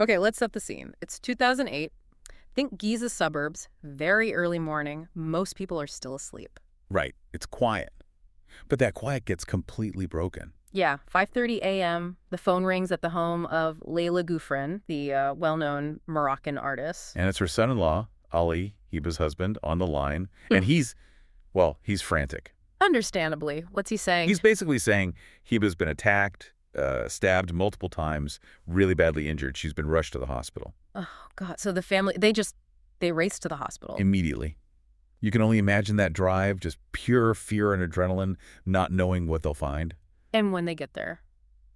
Okay, let's set the scene. It's 2008. Think Giza suburbs, very early morning. Most people are still asleep. Right. It's quiet. But that quiet gets completely broken. Yeah, 5:30 a.m. The phone rings at the home of Leila Gouffren, the well-known Moroccan artist. And it's her son-in-law, Ali, Heba's husband, on the line. And he's frantic. Understandably. What's he saying? He's basically saying Heba's been attacked, stabbed multiple times, really badly injured. She's been rushed to the hospital. Oh, God. So the family, they raced to the hospital. Immediately. You can only imagine that drive, just pure fear and adrenaline, not knowing what they'll find. And when they get there?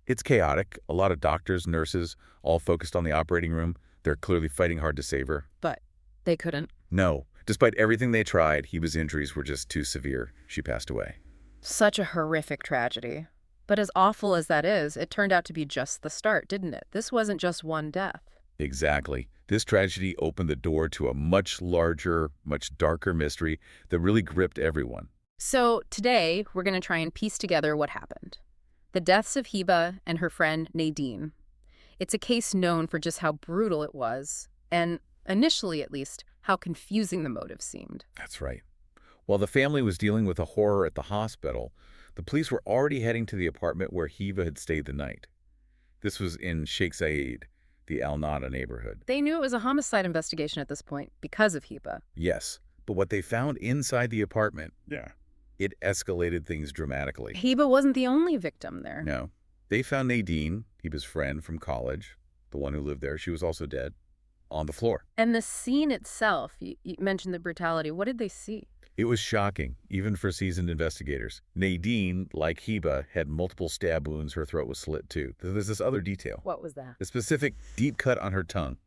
It's chaotic. A lot of doctors, nurses, all focused on the operating room. They're clearly fighting hard to save her. But they couldn't. No. Despite everything they tried, Heba's injuries were just too severe. She passed away. Such a horrific tragedy. But as awful as that is, it turned out to be just the start, didn't it? This wasn't just one death. Exactly. This tragedy opened the door to a much larger, much darker mystery that really gripped everyone. So today, we're going to try and piece together what happened. The deaths of Heba and her friend Nadine. It's a case known for just how brutal it was, and initially at least, how confusing the motive seemed. That's right. While the family was dealing with the horror at the hospital, the police were already heading to the apartment where Heba had stayed the night. This was in Sheikh Zayed, the Al Nada neighborhood. They knew it was a homicide investigation at this point because of Heba. Yes, but what they found inside the apartment, it escalated things dramatically. Heba wasn't the only victim there. No. They found Nadine, Heba's friend from college, the one who lived there. She was also dead, on the floor. And the scene itself, you mentioned the brutality. What did they see? It was shocking, even for seasoned investigators. Nadine, like Heba, had multiple stab wounds. Her throat was slit, too. There's this other detail. What was that? A specific deep cut on her tongue.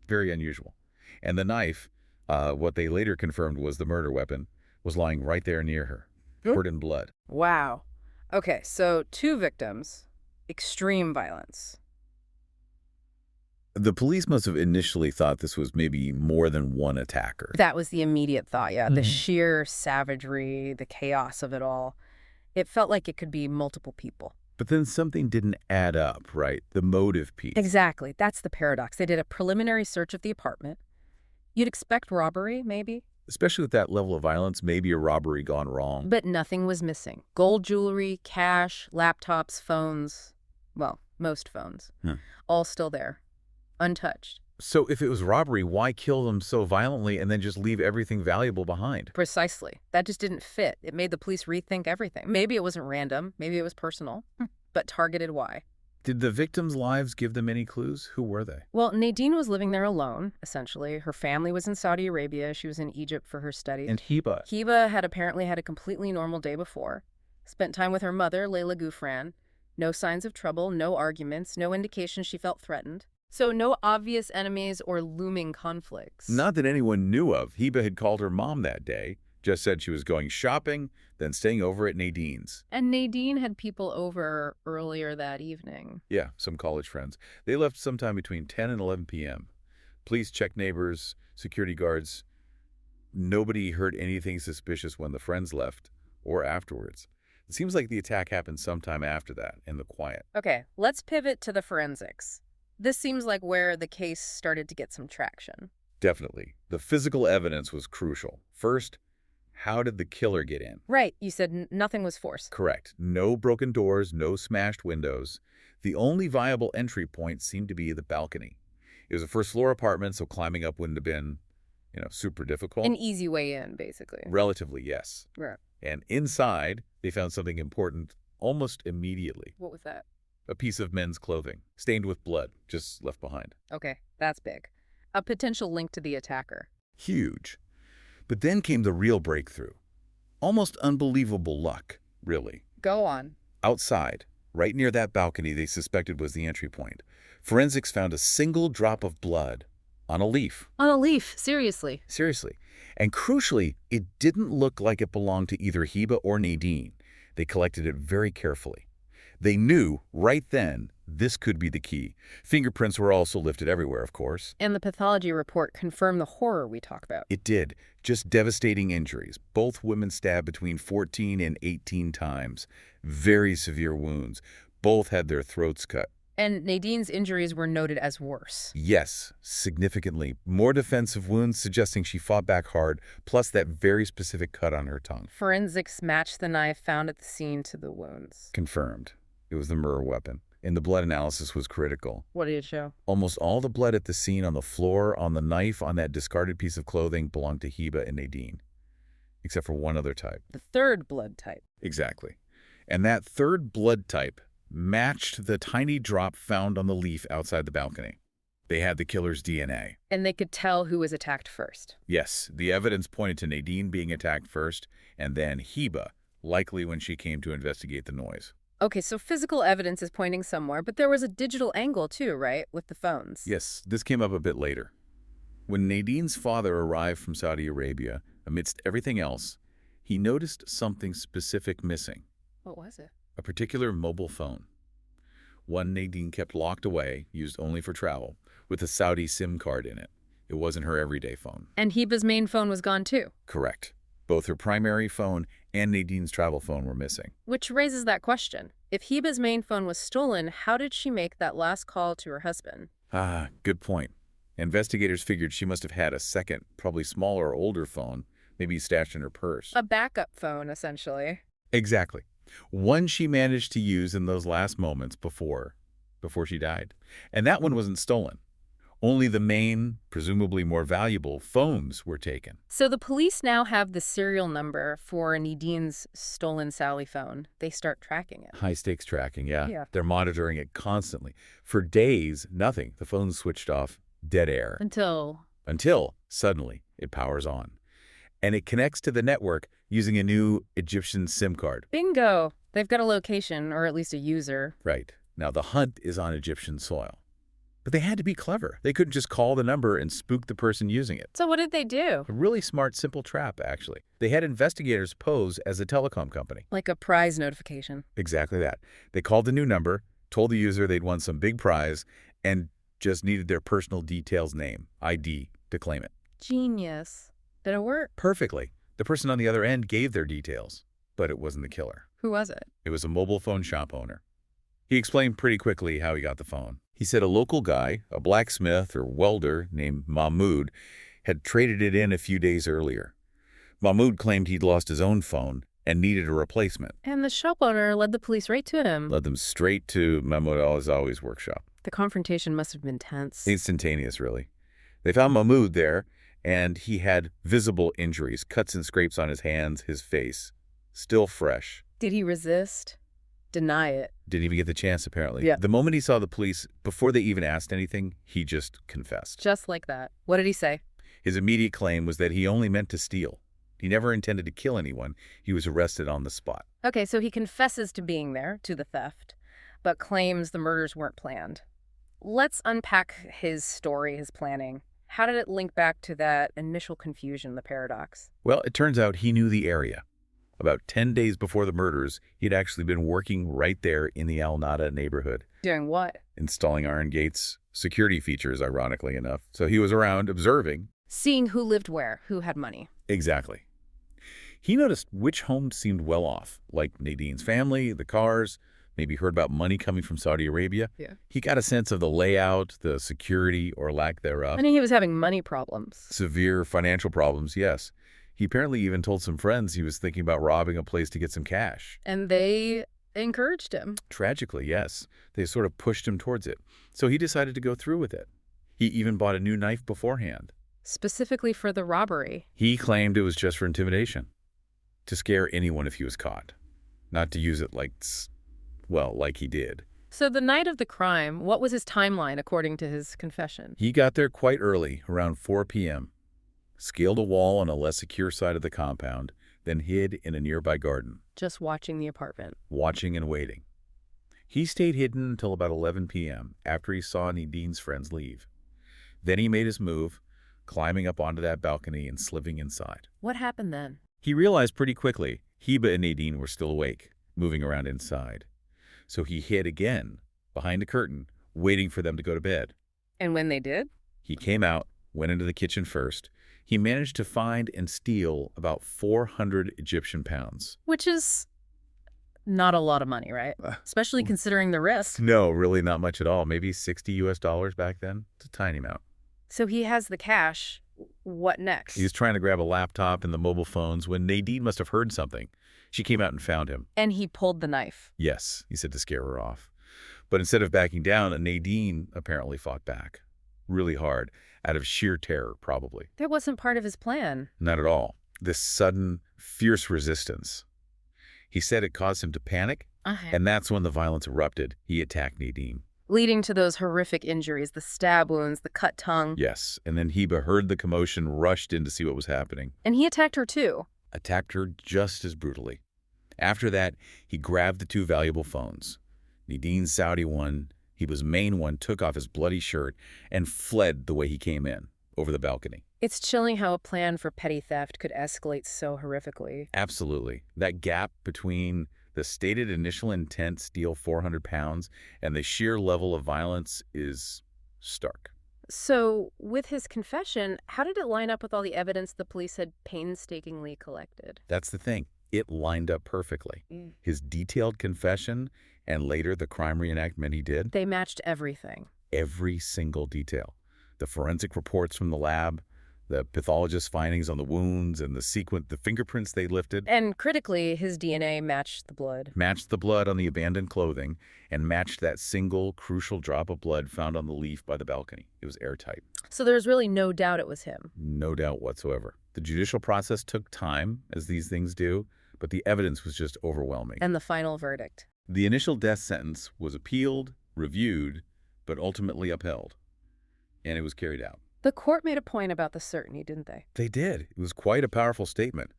Very unusual. And the knife, what they later confirmed was the murder weapon, was lying right there near her, covered in blood. Wow. Okay, so 2 victims, extreme violence. The police must have initially thought this was maybe more than one attacker. That was the immediate thought, yeah. The sheer savagery, the chaos of it all. It felt like it could be multiple people. But then something didn't add up, right? The motive piece. Exactly. That's the paradox. They did a preliminary search of the apartment. You'd expect robbery, maybe. Especially with that level of violence, maybe a robbery gone wrong. But nothing was missing. Gold jewelry, cash, laptops, phones. Well, most phones. All still there. Untouched. So if it was robbery, why kill them so violently and then just leave everything valuable behind? Precisely. That just didn't fit. It made the police rethink everything. Maybe it wasn't random. Maybe it was personal. But targeted why? Did the victims' lives give them any clues? Who were they? Well, Nadine was living there alone, essentially. Her family was in Saudi Arabia. She was in Egypt for her studies. And Heba? Heba had apparently had a completely normal day before. Spent time with her mother, Leila Gouffren. No signs of trouble, no arguments, no indication she felt threatened. So no obvious enemies or looming conflicts. Not that anyone knew of. Heba had called her mom that day, just said she was going shopping, then staying over at Nadine's. And Nadine had people over earlier that evening. Yeah, some college friends. They left sometime between 10 and 11 p.m. Police checked neighbors, security guards. Nobody heard anything suspicious when the friends left or afterwards. It seems like the attack happened sometime after that, in the quiet. Okay, let's pivot to the forensics. This seems like where the case started to get some traction. Definitely. The physical evidence was crucial. First, how did the killer get in? Right, you said nothing was forced. Correct. No broken doors, no smashed windows. The only viable entry point seemed to be the balcony. It was a first-floor apartment, so climbing up wouldn't have been, super difficult. An easy way in, basically. Relatively, yes. Right. And inside, they found something important almost immediately. What was that? A piece of men's clothing, stained with blood, just left behind. Okay, that's big. A potential link to the attacker. Huge. But then came the real breakthrough. Almost unbelievable luck, really. Go on. Outside, right near that balcony they suspected was the entry point, forensics found a single drop of blood on a leaf. On a leaf, seriously. Seriously. And crucially, it didn't look like it belonged to either Heba or Nadine. They collected it very carefully. They knew right then this could be the key. Fingerprints were also lifted everywhere, of course. And the pathology report confirmed the horror we talk about. It did. Just devastating injuries. Both women stabbed between 14 and 18 times. Very severe wounds. Both had their throats cut. And Nadine's injuries were noted as worse. Yes, significantly. More defensive wounds suggesting she fought back hard, plus that very specific cut on her tongue. Forensics matched the knife found at the scene to the wounds. Confirmed. It was the murder weapon. And the blood analysis was critical. What did it show? Almost all the blood at the scene, on the floor, on the knife, on that discarded piece of clothing belonged to Heba and Nadine. Except for one other type. The third blood type. Exactly. And that third blood type matched the tiny drop found on the leaf outside the balcony. They had the killer's DNA. And they could tell who was attacked first. Yes, the evidence pointed to Nadine being attacked first, and then Heba, likely when she came to investigate the noise. Okay, so physical evidence is pointing somewhere, but there was a digital angle too, right, with the phones? Yes, this came up a bit later. When Nadine's father arrived from Saudi Arabia, amidst everything else, he noticed something specific missing. What was it? A particular mobile phone. One Nadine kept locked away, used only for travel, with a Saudi SIM card in it. It wasn't her everyday phone. And Heba's main phone was gone too? Correct. Both her primary phone and Nadine's travel phone were missing. Which raises that question. If Heba's main phone was stolen, how did she make that last call to her husband? Ah, good point. Investigators figured she must have had a second, probably smaller or older phone, maybe stashed in her purse. A backup phone, essentially. Exactly. One she managed to use in those last moments before she died. And that one wasn't stolen. Only the main, presumably more valuable, phones were taken. So the police now have the serial number for Nadine's stolen Sally phone. They start tracking it. High-stakes tracking, yeah. Yeah. They're monitoring it constantly. For days, nothing. The phone's switched off, dead air. Until, suddenly, it powers on. And it connects to the network using a new Egyptian SIM card. Bingo! They've got a location, or at least a user. Right. Now, the hunt is on Egyptian soil. But they had to be clever. They couldn't just call the number and spook the person using it. So what did they do? A really smart, simple trap, actually. They had investigators pose as a telecom company. Like a prize notification. Exactly that. They called the new number, told the user they'd won some big prize, and just needed their personal details, name, ID, to claim it. Genius. Did it work? Perfectly. The person on the other end gave their details, but it wasn't the killer. Who was it? It was a mobile phone shop owner. He explained pretty quickly how he got the phone. He said a local guy, a blacksmith or welder named Mahmoud, had traded it in a few days earlier. Mahmoud claimed he'd lost his own phone and needed a replacement. And the shop owner led the police right to him. Led them straight to Mahmoud El Essawy's workshop. The confrontation must have been tense. Instantaneous, really. They found Mahmoud there, and he had visible injuries, cuts and scrapes on his hands, his face. Still fresh. Did he resist? Deny it? Didn't even get the chance, apparently. Yeah. The moment he saw the police, before they even asked anything, he just confessed. Just like that. What did he say? His immediate claim was that he only meant to steal. He never intended to kill anyone. He was arrested on the spot. Okay, so he confesses to being there, to the theft, but claims the murders weren't planned. Let's unpack his story, his planning. How did it link back to that initial confusion, the paradox? Well, it turns out he knew the area. About 10 days before the murders, he'd actually been working right there in the Al Nada neighborhood. Doing what? Installing iron gates, security features, ironically enough. So he was around observing. Seeing who lived where, who had money. Exactly. He noticed which homes seemed well off, like Nadine's family, the cars, maybe heard about money coming from Saudi Arabia. Yeah. He got a sense of the layout, the security, or lack thereof. I mean, he was having money problems. Severe financial problems, yes. He apparently even told some friends he was thinking about robbing a place to get some cash. And they encouraged him. Tragically, yes. They sort of pushed him towards it. So he decided to go through with it. He even bought a new knife beforehand. Specifically for the robbery. He claimed it was just for intimidation. To scare anyone if he was caught. Not to use it like he did. So the night of the crime, what was his timeline according to his confession? He got there quite early, around 4 p.m., scaled a wall on a less secure side of the compound, then hid in a nearby garden. Just watching the apartment. Watching and waiting. He stayed hidden until about 11 p.m., after he saw Nadine's friends leave. Then he made his move, climbing up onto that balcony and slipping inside. What happened then? He realized pretty quickly Heba and Nadine were still awake, moving around inside. So he hid again, behind a curtain, waiting for them to go to bed. And when they did? He came out, went into the kitchen first. He managed to find and steal about 400 Egyptian pounds. Which is Not a lot of money, right? Uh, Especially considering the risk. No, really not much at all. Maybe $60 back then. It's a tiny amount. So he has the cash. What He was next? trying to grab a laptop and the mobile phones when Nadine must have heard something. She came out and found him. And he pulled the knife. Yes, he said to scare her off. But instead of backing down, Nadine apparently fought back. Really hard, out of sheer terror, probably. That wasn't part of his plan. Not at all. This sudden, fierce resistance. He said it caused him to panic, and that's when the violence erupted. He attacked Nadine. Leading to those horrific injuries, the stab wounds, the cut tongue. Yes, and then Heba heard the commotion, rushed in to see what was happening. And he attacked her too. Attacked her just as brutally. After that, he grabbed the two valuable phones. Nadine's Saudi one, Heba's main one, took off his bloody shirt and fled the way he came in, over the balcony. It's chilling how a plan for petty theft could escalate so horrifically. Absolutely. That gap between the stated initial intent, steal 400 pounds, and the sheer level of violence is stark. So, with his confession, how did it line up with all the evidence the police had painstakingly collected? That's the thing. It lined up perfectly. His detailed confession and later the crime reenactment he did, They matched everything. every single detail. The forensic reports from the lab, the pathologist's findings on the wounds, and the fingerprints they lifted, And critically, his DNA matched the blood. matched the blood on the abandoned clothing, and matched that single crucial drop of blood found on the leaf by the balcony. It was airtight. So there's really no doubt it was him. No doubt whatsoever. The judicial process took time, as these things do, but the evidence was just overwhelming. And the final verdict. The initial death sentence was appealed, reviewed, but ultimately upheld. And it was carried out. The court made a point about the certainty, didn't they? They did. It was quite a powerful statement.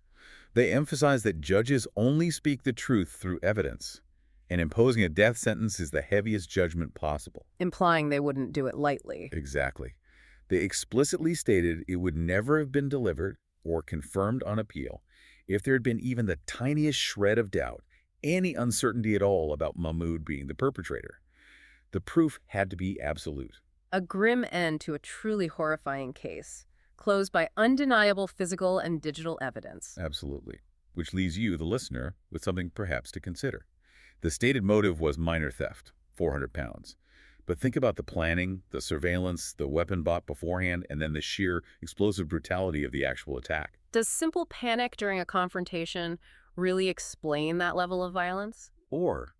They emphasized that judges only speak the truth through evidence, and imposing a death sentence is the heaviest judgment possible. Implying they wouldn't do it lightly. Exactly. They explicitly stated it would never have been delivered or confirmed on appeal if there had been even the tiniest shred of doubt, any uncertainty at all about Mahmoud being the perpetrator. The proof had to be absolute. A grim end to a truly horrifying case, closed by undeniable physical and digital evidence. Absolutely. Which leaves you, the listener, with something perhaps to consider. The stated motive was minor theft, 400 pounds. But think about the planning, the surveillance, the weapon bought beforehand, and then the sheer explosive brutality of the actual attack. Does simple panic during a confrontation really explain that level of violence? Or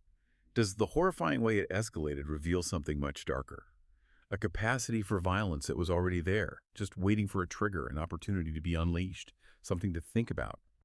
does the horrifying way it escalated reveal something much darker? A capacity for violence that was already there, just waiting for a trigger, an opportunity to be unleashed, something to think about.